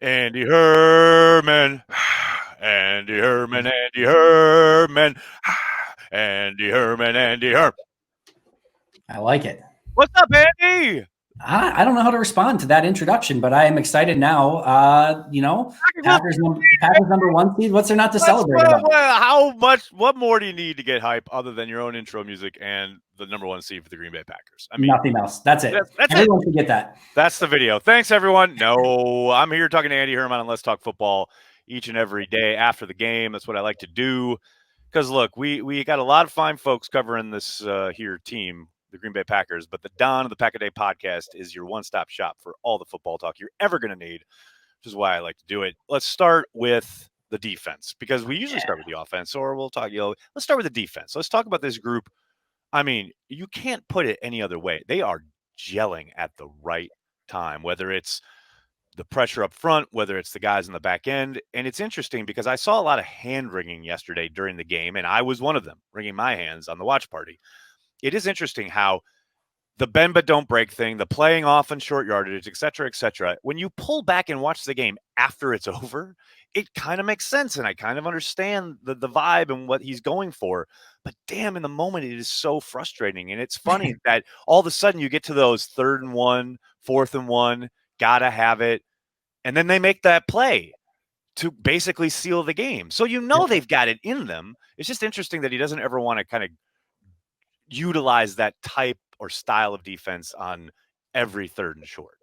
Andy Herman. Andy Herman, Andy Herman. Andy Herman, Andy Herman. I like it. What's up, Andy? I don't know how to respond to that introduction, but I am excited now. Packers number one seed. What's there not to celebrate about? What more do you need to get hype other than your own intro music and the number one seed for the Green Bay Packers? I mean, nothing else. That's it. That's Everyone it. should get that. That's the video. Thanks, everyone. No, I'm here talking to Andy Herman on Let's Talk Football each and every day after the game. That's what I like to do. Because, look, we got a lot of fine folks covering this here team, the Green Bay Packers, but the Don of the Pack a Day podcast is your one-stop shop for all the football talk you're ever going to need, which is why I like to do it. Let's start with the defense, because we usually start with the offense, or we'll talk, let's start with the defense. Let's talk about this group. I mean, you can't put it any other way. They are gelling at the right time, whether it's the pressure up front, whether it's the guys in the back end. And it's interesting because I saw a lot of hand wringing yesterday during the game, and I was one of them, wringing my hands on the watch party. It is interesting how the bend but don't break thing, the playing off in short yardage, et cetera, when you pull back and watch the game after it's over, it kind of makes sense. And I kind of understand the vibe and what he's going for. But damn, in the moment, it is so frustrating. And it's funny that all of a sudden you get to those 3rd and 1, 4th and 1, gotta have it. And then they make that play to basically seal the game. So they've got it in them. It's just interesting that he doesn't ever want to kind of utilize that type or style of defense on every 3rd and short.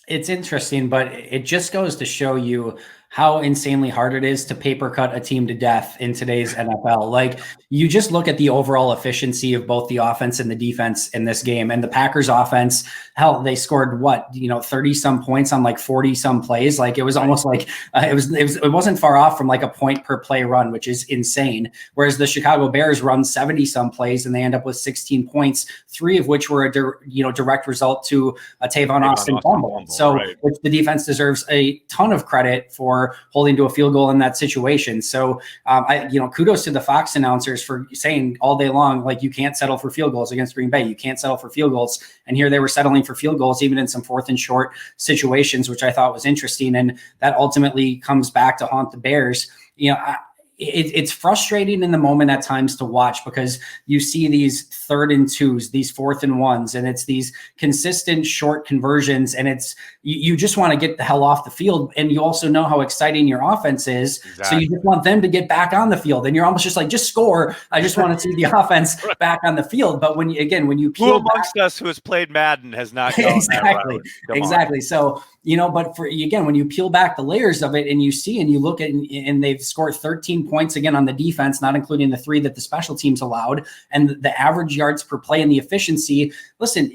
It's interesting, but it just goes to show you how insanely hard it is to paper cut a team to death in today's NFL. Like, you just look at the overall efficiency of both the offense and the defense in this game. And the Packers offense, hell, they scored 30 some points on like 40 some plays. Like, it was almost like it wasn't far off from like a point per play run, which is insane. Whereas the Chicago Bears run 70 some plays and they end up with 16 points, 3 of which were a direct result to a Tavon Austin fumble. So, which the defense deserves a ton of credit for holding to a field goal in that situation. So, kudos to the Fox announcers for saying all day long, like, you can't settle for field goals against Green Bay. You can't settle for field goals. And here they were settling for field goals, even in some 4th and short situations, which I thought was interesting. And that ultimately comes back to haunt the Bears. It's frustrating in the moment at times to watch, because you see these 3rd and 2s, these 4th and 1s, and it's these consistent short conversions, and it's you just want to get the hell off the field. And you also know how exciting your offense is. Exactly. So you just want them to get back on the field, and you're almost just like, just score. I just want to see the offense back on the field. But when you peel who amongst us who has played Madden has not gone exactly. So, but when you peel back the layers of it and you see and you look at, and they've scored 13 points again on the defense, not including the 3 that the special teams allowed, and the average yards per play and the efficiency. Listen,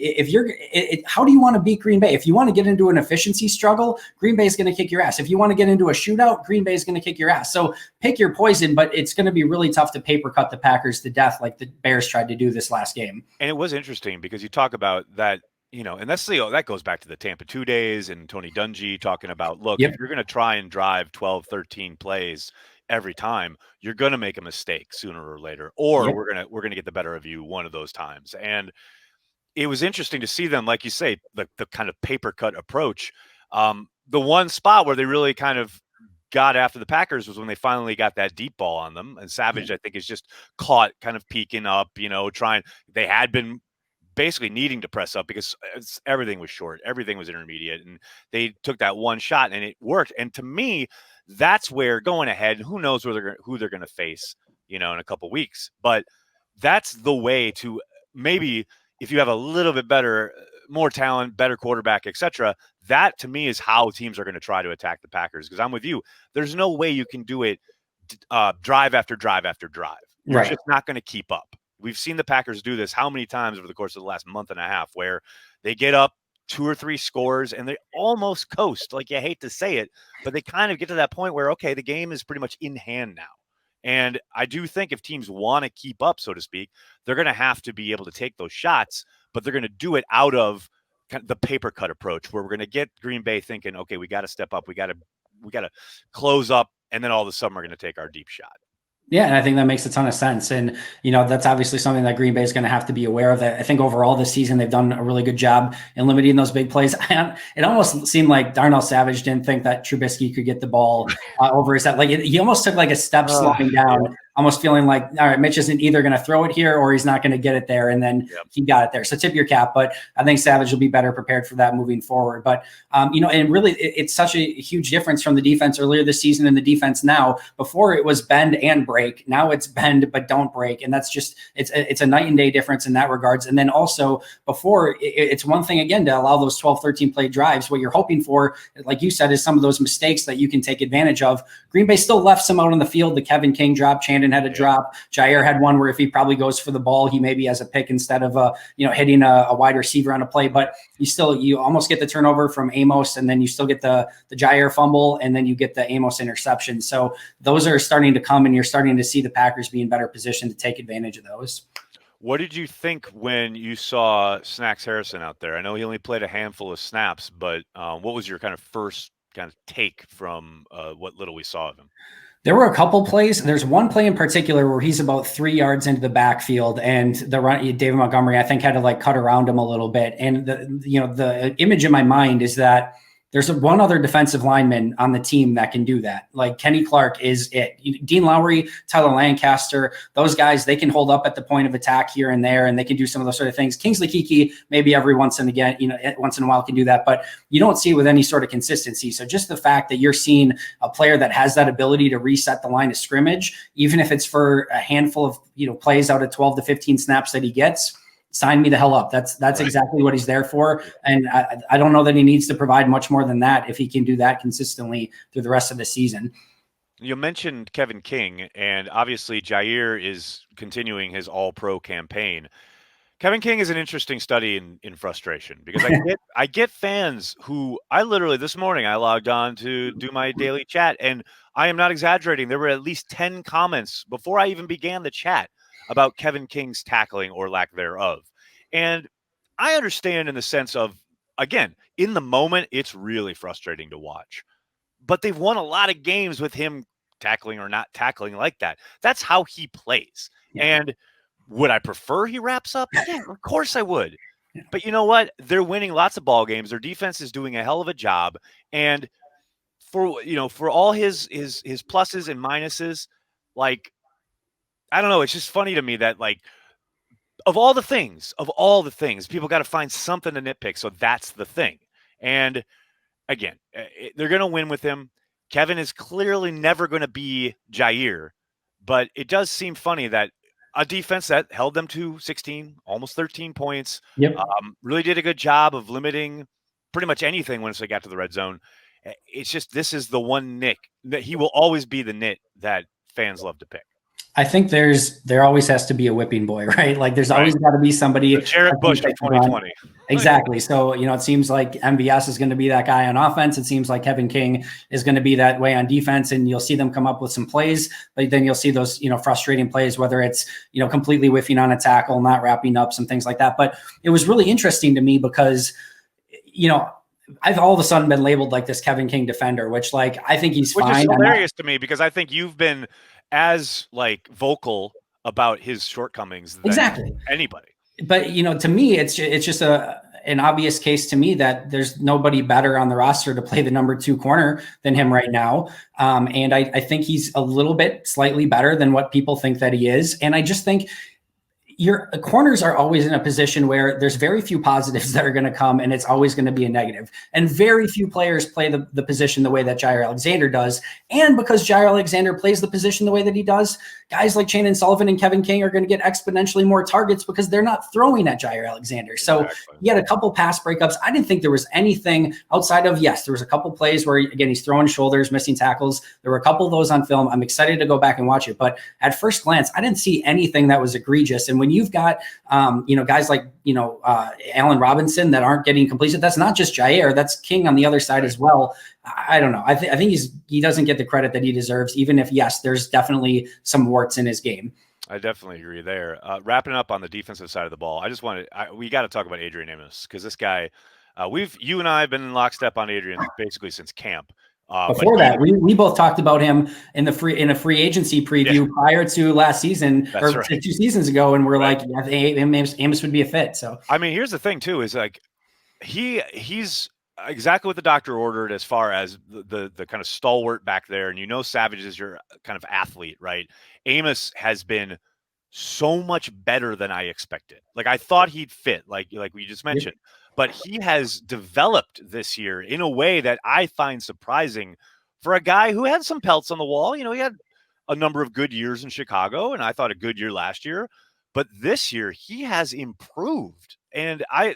how do you want to beat Green Bay? If you want to get into an efficiency struggle, Green Bay is going to kick your ass. If you want to get into a shootout, Green Bay is going to kick your ass. So pick your poison, but it's going to be really tough to paper cut the Packers to death like the Bears tried to do this last game. And it was interesting because you talk about that, and that goes back to the Tampa 2 days and Tony Dungy talking about, look, if you're going to try and drive 12, 13 plays every time, you're going to make a mistake sooner or later, or we're going to get the better of you one of those times. And it was interesting to see them, like you say, the kind of paper cut approach. The one spot where they really kind of got after the Packers was when they finally got that deep ball on them. And Savage, I think, is just caught kind of peeking up, they had been basically needing to press up because everything was short. Everything was intermediate. And they took that one shot and it worked. And to me, that's where going ahead, who knows who they're going to face, in a couple weeks. But that's the way to, maybe if you have a little bit better, more talent, better quarterback, etc., that to me is how teams are going to try to attack the Packers. Because I'm with you. There's no way you can do it drive after drive after drive. You're just not going to keep up. We've seen the Packers do this how many times over the course of the last month and a half, where they get up 2 or 3 scores and they almost coast. Like, you hate to say it, but they kind of get to that point where, okay, the game is pretty much in hand now. And I do think if teams want to keep up, so to speak, they're going to have to be able to take those shots, but they're going to do it out of the paper cut approach, where we're going to get Green Bay thinking, okay, we got to step up. We got to close up. And then all of a sudden we're going to take our deep shot. Yeah, and I think that makes a ton of sense. And, that's obviously something that Green Bay is going to have to be aware of. That I think overall this season, they've done a really good job in limiting those big plays. It almost seemed like Darnell Savage didn't think that Trubisky could get the ball over his head. Like he almost took like a step slowing Yeah, down, almost feeling like, all right, Mitch isn't either going to throw it here or he's not going to get it there. And then yeah. he got it there. So tip your cap. But I think Savage will be better prepared for that moving forward. But, and really it's such a huge difference from the defense earlier this season and the defense now. Before it was bend and break. Now it's bend but don't break, and that's just it's a night and day difference in that regards. And then also before it's one thing again to allow those 12, 13 play drives. What you're hoping for, like you said, is some of those mistakes that you can take advantage of. Green Bay still left some out on the field. The Kevin King drop, Chandon had a drop, Jair had one where if he probably goes for the ball, he maybe has a pick instead of hitting a wide receiver on a play. But you almost get the turnover from Amos, and then you still get the Jair fumble, and then you get the Amos interception. So those are starting to come, and you're starting to see the Packers be in better position to take advantage of those. What did you think when you saw Snacks Harrison out there? I know he only played a handful of snaps, but what was your kind of first kind of take from what little we saw of him? There were a couple plays. There's one play in particular where he's about 3 yards into the backfield, and David Montgomery, I think, had to like cut around him a little bit. And the image in my mind is that there's one other defensive lineman on the team that can do that. Like Kenny Clark is it. Dean Lowry, Tyler Lancaster, those guys, they can hold up at the point of attack here and there, and they can do some of those sort of things. Kingsley Keke, maybe every once in a while can do that, but you don't see it with any sort of consistency. So just the fact that you're seeing a player that has that ability to reset the line of scrimmage, even if it's for a handful of plays out of 12 to 15 snaps that he gets, sign me the hell up. That's right. Exactly what he's there for. And I don't know that he needs to provide much more than that if he can do that consistently through the rest of the season. You mentioned Kevin King, and obviously Jair is continuing his all-pro campaign. Kevin King is an interesting study in frustration because I get fans who I literally this morning I logged on to do my daily chat, and I am not exaggerating. There were at least 10 comments before I even began the chat about Kevin King's tackling or lack thereof. And I understand in the sense of, again, in the moment, it's really frustrating to watch. But they've won a lot of games with him tackling or not tackling like that. That's how he plays. Yeah. And would I prefer he wraps up? Yeah, of course I would. Yeah. But you know what? They're winning lots of ball games. Their defense is doing a hell of a job. And for all his pluses and minuses, like, I don't know, it's just funny to me that like of all the things, people got to find something to nitpick. So that's the thing. And again, they're going to win with him. Kevin is clearly never going to be Jair, but it does seem funny that a defense that held them to 16, almost 13 points, really did a good job of limiting pretty much anything once they got to the red zone. It's just this is the one nick that he will always be the nit that fans love to pick. I think there always has to be a whipping boy, right? Like there's always got to be somebody. The Jared Bush of 2020. Exactly. So, it seems like MVS is going to be that guy on offense. It seems like Kevin King is going to be that way on defense, and you'll see them come up with some plays, but then you'll see those, frustrating plays, whether it's, completely whiffing on a tackle, not wrapping up, some things like that. But it was really interesting to me because, I've all of a sudden been labeled like this Kevin King defender, which like, I think he's fine. Which is hilarious to me because I think you've been as like vocal about his shortcomings than exactly anybody. But to me, it's just an obvious case to me that there's nobody better on the roster to play the number 2 corner than him right now. And I think he's a little bit slightly better than what people think that he is. And I just think your corners are always in a position where there's very few positives that are going to come, and it's always going to be a negative. And very few players play the position the way that Jair Alexander does. And because Jair Alexander plays the position the way that he does, guys like Chandon Sullivan and Kevin King are going to get exponentially more targets because they're not throwing at Jair Alexander. So he had a couple pass breakups. I didn't think there was anything outside of, yes, there was a couple plays where, again, he's throwing shoulders, missing tackles. There were a couple of those on film. I'm excited to go back and watch it. But at first glance, I didn't see anything that was egregious. And when you've got, guys like, Allen Robinson that aren't getting completion, that's not just Jair, that's King on the other side as well. I don't know. I think he doesn't get the credit that he deserves, even if, yes, there's definitely some warts in his game. I definitely agree there. Wrapping up on the defensive side of the ball, we got to talk about Adrian Amos because this guy, you and I have been in lockstep on Adrian basically since camp. Before that, we both talked about him in a free agency preview prior to last season or 2 seasons ago, and we're like, yeah, Amos would be a fit. So I mean, here's the thing too: is like he's exactly what the doctor ordered as far as the kind of stalwart back there, and Savage is your kind of athlete, right? Amos has been so much better than I expected. Like I thought he'd fit, like we just mentioned, but he has developed this year in a way that I find surprising for a guy who had some pelts on the wall. He had a number of good years in Chicago, and I thought a good year last year, but this year he has improved, and I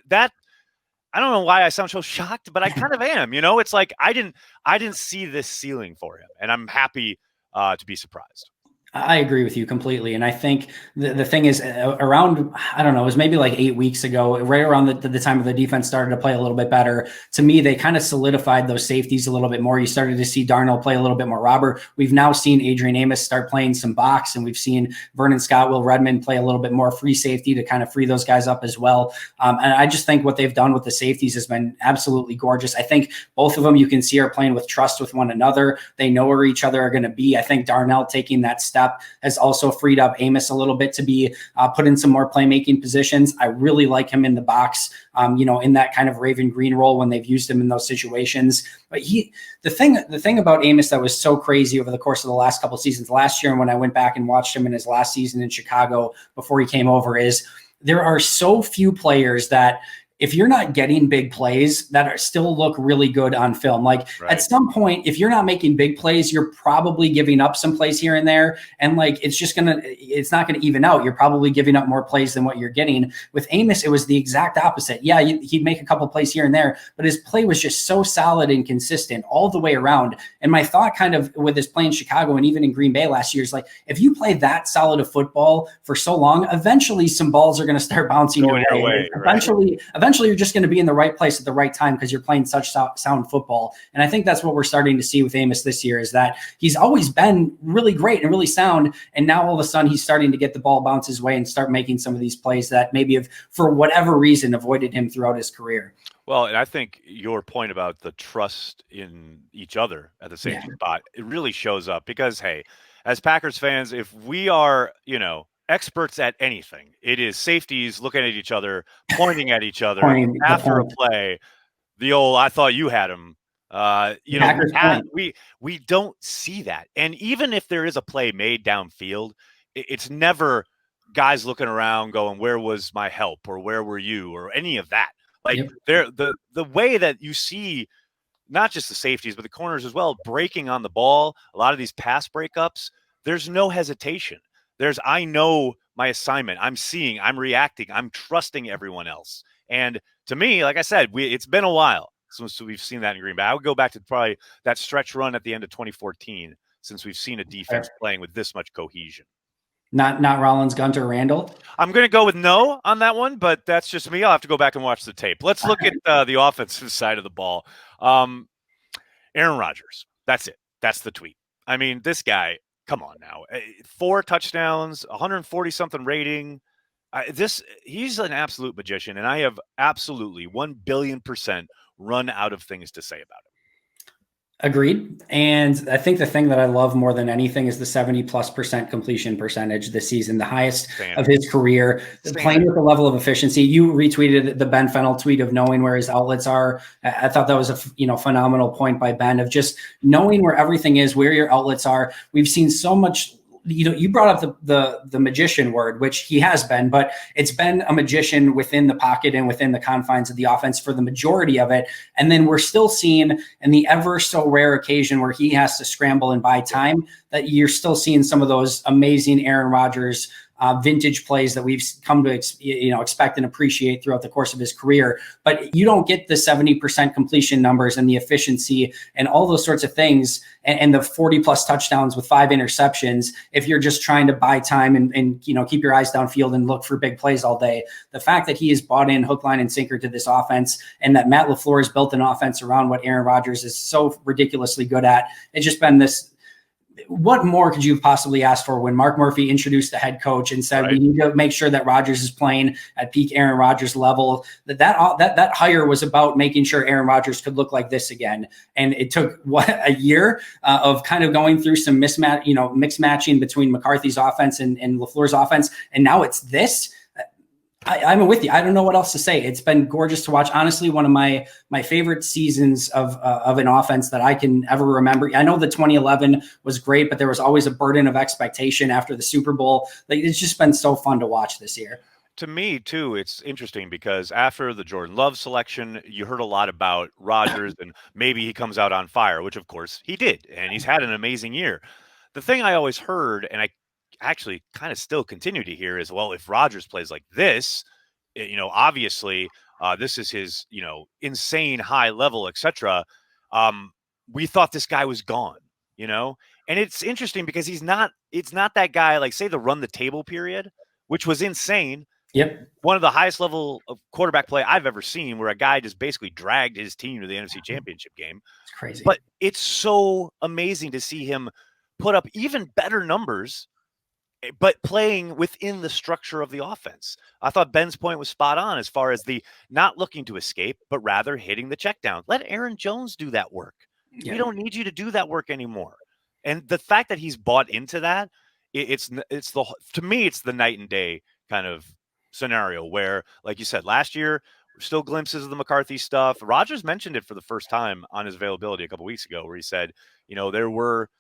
don't know why I sound so shocked, but I kind of am. It's like I didn't see this ceiling for him, and I'm happy to be surprised. I agree with you completely. And I think the thing is around, I don't know, it was maybe like 8 weeks ago, right around the time of the defense started to play a little bit better. To me, they kind of solidified those safeties a little bit more. You started to see Darnell play a little bit more robber. We've now seen Adrian Amos start playing some box, and we've seen Vernon Scott, Will Redmond play a little bit more free safety to kind of free those guys up as well. And I just think what they've done with the safeties has been absolutely gorgeous. I think both of them you can see are playing with trust with one another. They know where each other are going to be. I think Darnell taking that step has also freed up Amos a little bit to be put in some more playmaking positions. I really like him in the box, in that kind of Raven Green role when they've used him in those situations. But the thing about Amos that was so crazy over the course of the last couple of seasons, last year, and when I went back and watched him in his last season in Chicago before he came over, is there are so few players that if you're not getting big plays that still look really good on film, like at some point, if you're not making big plays, you're probably giving up some plays here and there. And like, it's not going to even out. You're probably giving up more plays than what you're getting. With Amos, it was the exact opposite. Yeah, he'd make a couple plays here and there, but his play was just so solid and consistent all the way around. And my thought kind of with his play in Chicago and even in Green Bay last year is like, if you play that solid of football for so long, eventually some balls are going to start bouncing your way. Eventually you're just going to be in the right place at the right time because you're playing such sound football. And I think that's what we're starting to see with Amos this year, is that he's always been really great and really sound. And now all of a sudden he's starting to get the ball bounce his way and start making some of these plays that maybe have, for whatever reason, avoided him throughout his career. Well, and I think your point about the trust in each other at the same spot, it really shows up because, hey, as Packers fans, if we are, experts at anything, it is safeties looking at each other, pointing at each other after a play. The old, I thought you had him. We don't see that. And even if there is a play made downfield, it's never guys looking around going, where was my help, or where were you, or any of that. Like the way that you see not just the safeties, but the corners as well, breaking on the ball, a lot of these pass breakups, there's no hesitation. I know my assignment. I'm seeing, I'm reacting, I'm trusting everyone else. And to me, like I said, it's been a while since we've seen that in Green Bay. I would go back to probably that stretch run at the end of 2014 since we've seen a defense playing with this much cohesion. Not Rollins, Gunter, Randall? I'm going to go with no on that one, but that's just me. I'll have to go back and watch the tape. Let's look at the offensive side of the ball. Aaron Rodgers. That's it. That's the tweet. I mean, this guy, come on now. 4 touchdowns, 140-something rating. He's an absolute magician, and I have absolutely 1,000,000,000% run out of things to say about him. Agreed. And I think the thing that I love more than anything is the 70+% completion percentage this season, the highest of his career, playing with a level of efficiency. You retweeted the Ben Fennell tweet of knowing where his outlets are. I thought that was a phenomenal point by Ben of just knowing where everything is, where your outlets are. We've seen so much. You brought up the magician word, which he has been, but it's been a magician within the pocket and within the confines of the offense for the majority of it. And then we're still seeing, in the ever so rare occasion where he has to scramble and buy time, that you're still seeing some of those amazing Aaron Rodgers vintage plays that we've come to expect and appreciate throughout the course of his career. But you don't get the 70% completion numbers and the efficiency and all those sorts of things and the 40+ touchdowns with 5 interceptions if you're just trying to buy time and keep your eyes downfield and look for big plays all day. The fact that he has bought in hook, line, and sinker to this offense, and that Matt LaFleur has built an offense around what Aaron Rodgers is so ridiculously good at, it's just been this what more could you have possibly asked for when Mark Murphy introduced the head coach and said, we need to make sure that Rodgers is playing at peak Aaron Rodgers level? That hire was about making sure Aaron Rodgers could look like this again. And it took a year of kind of going through some mixed matching between McCarthy's offense and LaFleur's offense. And now it's this. I'm with you. I don't know what else to say. It's been gorgeous to watch. Honestly, one of my favorite seasons of an offense that I can ever remember. I know the 2011 was great, but there was always a burden of expectation after the Super Bowl. Like, it's just been so fun to watch this year. To me, too, it's interesting because after the Jordan Love selection, you heard a lot about Rodgers and maybe he comes out on fire, which of course he did, and he's had an amazing year. The thing I always heard, and I actually kind of still continue to hear, is, well, if Rodgers plays like this, obviously this is his, insane high level, etc. We thought this guy was gone, and it's interesting because it's not that guy, like, say, the run the table period, which was insane. Yep. One of the highest level of quarterback play I've ever seen, where a guy just basically dragged his team to the NFC Championship game. It's crazy. But it's so amazing to see him put up even better numbers, but playing within the structure of the offense. I thought Ben's point was spot on as far as the not looking to escape, but rather hitting the check down. Let Aaron Jones do that work. Yeah. We don't need you to do that work anymore. And the fact that he's bought into that, to me, it's the night and day kind of scenario where, like you said, last year, still glimpses of the McCarthy stuff. Rodgers mentioned it for the first time on his availability a couple weeks ago, where he said, there were,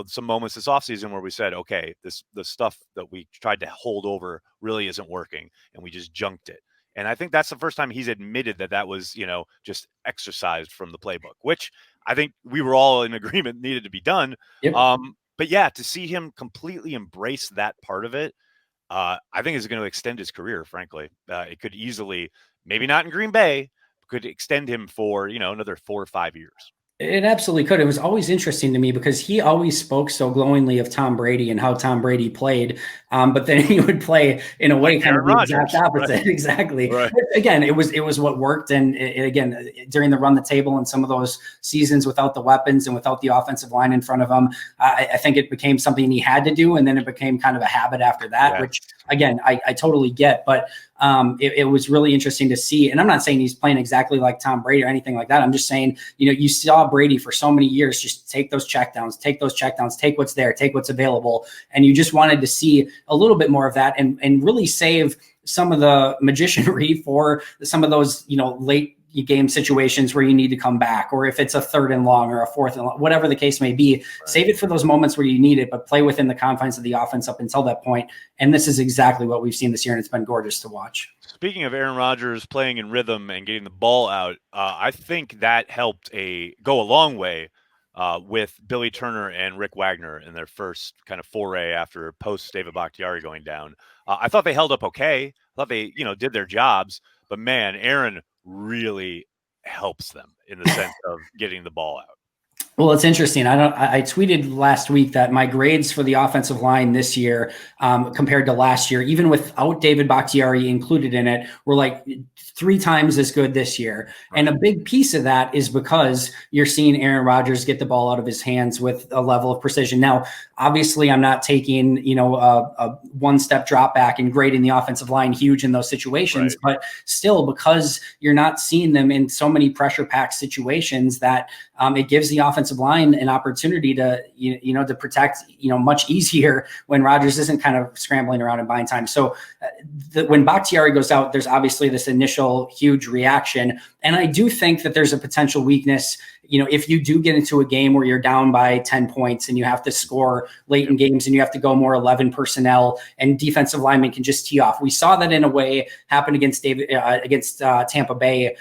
some moments this offseason where we said, okay, the stuff that we tried to hold over really isn't working, and we just junked it. And I think that's the first time he's admitted that was, just exercised from the playbook, which I think we were all in agreement needed to be done. Yep. But yeah, to see him completely embrace that part of it, I think is going to extend his career, frankly. It could easily, maybe not in Green Bay, could extend him for, another 4 or 5 years. It absolutely could. It was always interesting to me because he always spoke so glowingly of Tom Brady and how Tom Brady played. But then he would play in a way like kind of the exact opposite. Right. Exactly. Right. Again, it was what worked. And again, during the run the table and some of those seasons without the weapons and without the offensive line in front of him, I think it became something he had to do. And then it became kind of a habit after that, which again, I totally get. But it was really interesting to see. And I'm not saying he's playing exactly like Tom Brady or anything like that. I'm just saying, you saw Brady for so many years just take those checkdowns, take what's there, take what's available. And you just wanted to see a little bit more of that and really save some of the magicianry for some of those, late game situations where you need to come back, or if it's a 3rd and long or a 4th and long, whatever the case may be, save it for those moments where you need it, but play within the confines of the offense up until that point. And this is exactly what we've seen this year, and it's been gorgeous to watch. Speaking of Aaron Rodgers playing in rhythm and getting the ball out, I think that helped go a long way with Billy Turner and Rick Wagner in their first kind of foray after post David Bakhtiari going down. I thought they held up okay. I thought they, did their jobs, but man, Aaron really helps them in the sense of getting the ball out. Well, it's interesting. I tweeted last week that my grades for the offensive line this year, compared to last year, even without David Bakhtiari included in it, were like 3 times as good this year. Right. And a big piece of that is because you're seeing Aaron Rodgers get the ball out of his hands with a level of precision. Now, obviously, I'm not taking, a one-step drop back and grading the offensive line huge in those situations, but still, because you're not seeing them in so many pressure-packed situations, that it gives the offensive line an opportunity to, to protect, much easier when Rodgers isn't kind of scrambling around and buying time. So when Bakhtiari goes out, there's obviously this initial huge reaction. And I do think that there's a potential weakness, if you do get into a game where you're down by 10 points and you have to score late in games and you have to go more 11 personnel and defensive linemen can just tee off. We saw that in a way happen against Tampa Bay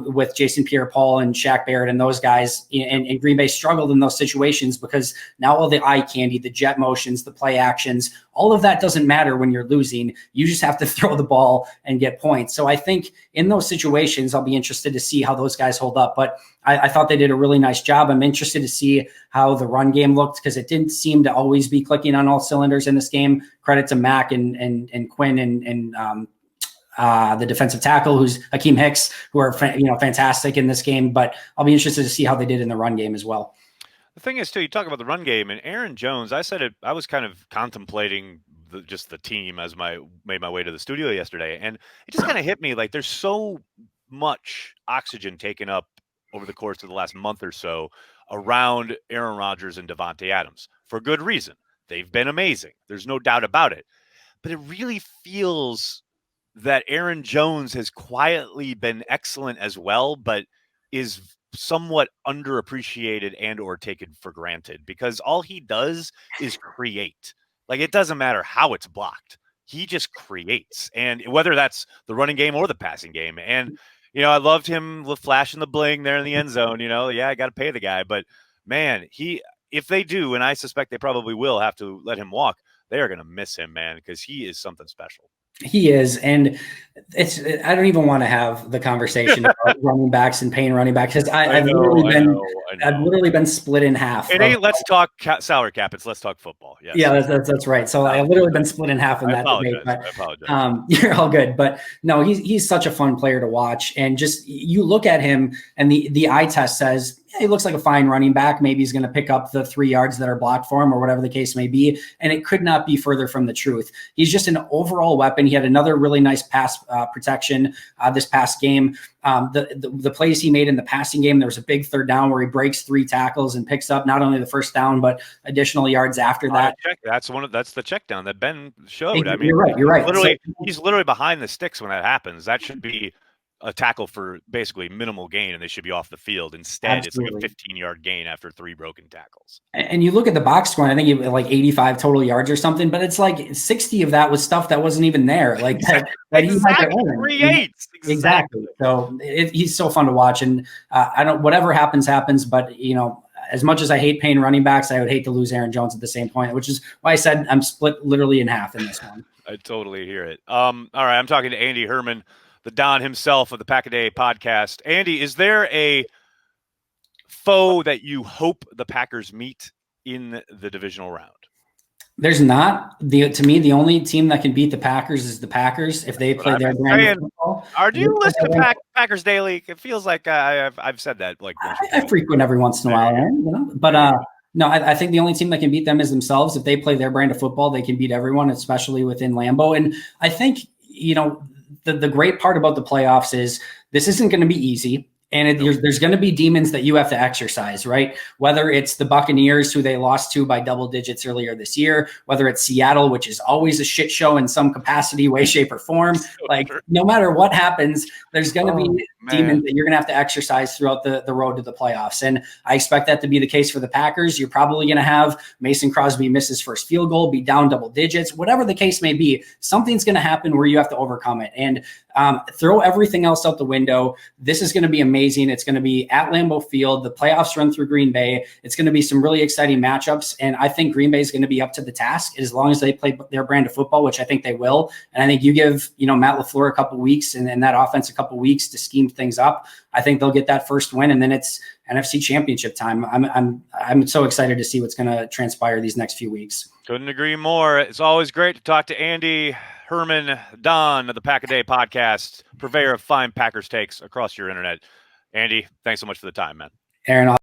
with Jason Pierre-Paul and Shaq Barrett and those guys. And Green Bay struggled in those situations because now all the eye candy, the jet motions, the play actions, all of that doesn't matter when you're losing. You just have to throw the ball and get points. So I think in those situations, I'll be interested to see how those guys hold up. But I thought they did a really nice job. I'm interested to see how the run game looked because it didn't seem to always be clicking on all cylinders in this game. Credit to Mack and Quinn and the defensive tackle, who's Akeem Hicks, who are fantastic in this game. But I'll be interested to see how they did in the run game as well. The thing is, too, you talk about the run game and Aaron Jones. I said it. I was kind of contemplating just the team as made my way to the studio yesterday, and it just kind of hit me like there's so much oxygen taken up over the course of the last month or so around Aaron Rodgers and Devontae Adams for good reason. They've been amazing. There's no doubt about it. But it really feels that Aaron Jones has quietly been excellent as well, but is somewhat underappreciated and or taken for granted because all he does is create. Like it doesn't matter how it's blocked. He just creates. And whether that's the running game or the passing game. And I loved him flashing the bling there in the end zone, yeah, I got to pay the guy, but man, if they do, and I suspect they probably will have to let him walk, they are going to miss him, man, because he is something special. He is, and I don't even want to have the conversation about running backs and paying running backs because I've literally been split in half. It ain't let's talk salary cap. It's let's talk football. Yes. Yeah, that's right. So I've literally been split in half in that debate. But, I apologize. You're all good, but no, he's such a fun player to watch, and just you look at him, and the eye test says, yeah, he looks like a fine running back. Maybe he's going to pick up the 3 yards that are blocked for him or whatever the case may be. And it could not be further from the truth. He's just an overall weapon. He had another really nice pass protection this past game. The plays he made in the passing game, there was a big third down where he breaks 3 tackles and picks up not only the first down, but additional yards after that. That's the check down that Ben showed. I mean, you're right. He's literally behind the sticks when that happens. That should be a tackle for basically minimal gain, and they should be off the field. Instead, Absolutely. It's like a 15-yard gain after 3 broken tackles. And you look at the box score, and I think he had like 85 total yards or something, but it's like 60 of that was stuff that wasn't even there. Like that he had to earn. Creates. Exactly. So he's so fun to watch, and whatever happens, but as much as I hate paying running backs, I would hate to lose Aaron Jones at the same point, which is why I said I'm split literally in half in this one. I totally hear it. All right, I'm talking to Andy Herman, the Don himself of the Pack-A-Day podcast. Andy, is there a foe that you hope the Packers meet in the divisional round? There's not. To me, the only team that can beat the Packers is the Packers if they play their brand of football. Are you listening to Packers Daily? It feels like I've said that. Like I frequent every once in a while, but no, I think the only team that can beat them is themselves. If they play their brand of football, they can beat everyone, especially within Lambeau. And I think the great part about the playoffs is this isn't going to be easy. And there's going to be demons that you have to exercise, right? Whether it's the Buccaneers, who they lost to by double digits earlier this year, whether it's Seattle, which is always a shit show in some capacity, way, shape, or form. Like, no matter what happens, there's going to be demons that you're going to have to exercise throughout the road to the playoffs. And I expect that to be the case for the Packers. You're probably going to have Mason Crosby miss his first field goal, be down double digits, whatever the case may be. Something's going to happen where you have to overcome it. And throw everything else out the window. This is going to be amazing. It's going to be at Lambeau Field. The playoffs run through Green Bay. It's going to be some really exciting matchups. And I think Green Bay is going to be up to the task as long as they play their brand of football, which I think they will. And I think you give, Matt LaFleur a couple weeks and that offense a couple weeks to scheme things up. I think they'll get that first win, and then it's NFC Championship time. I'm so excited to see what's going to transpire these next few weeks. Couldn't agree more. It's always great to talk to Andy Herman, Don of the Pack-A-Day podcast, purveyor of fine Packers takes across your internet. Andy, thanks so much for the time, man. Aaron,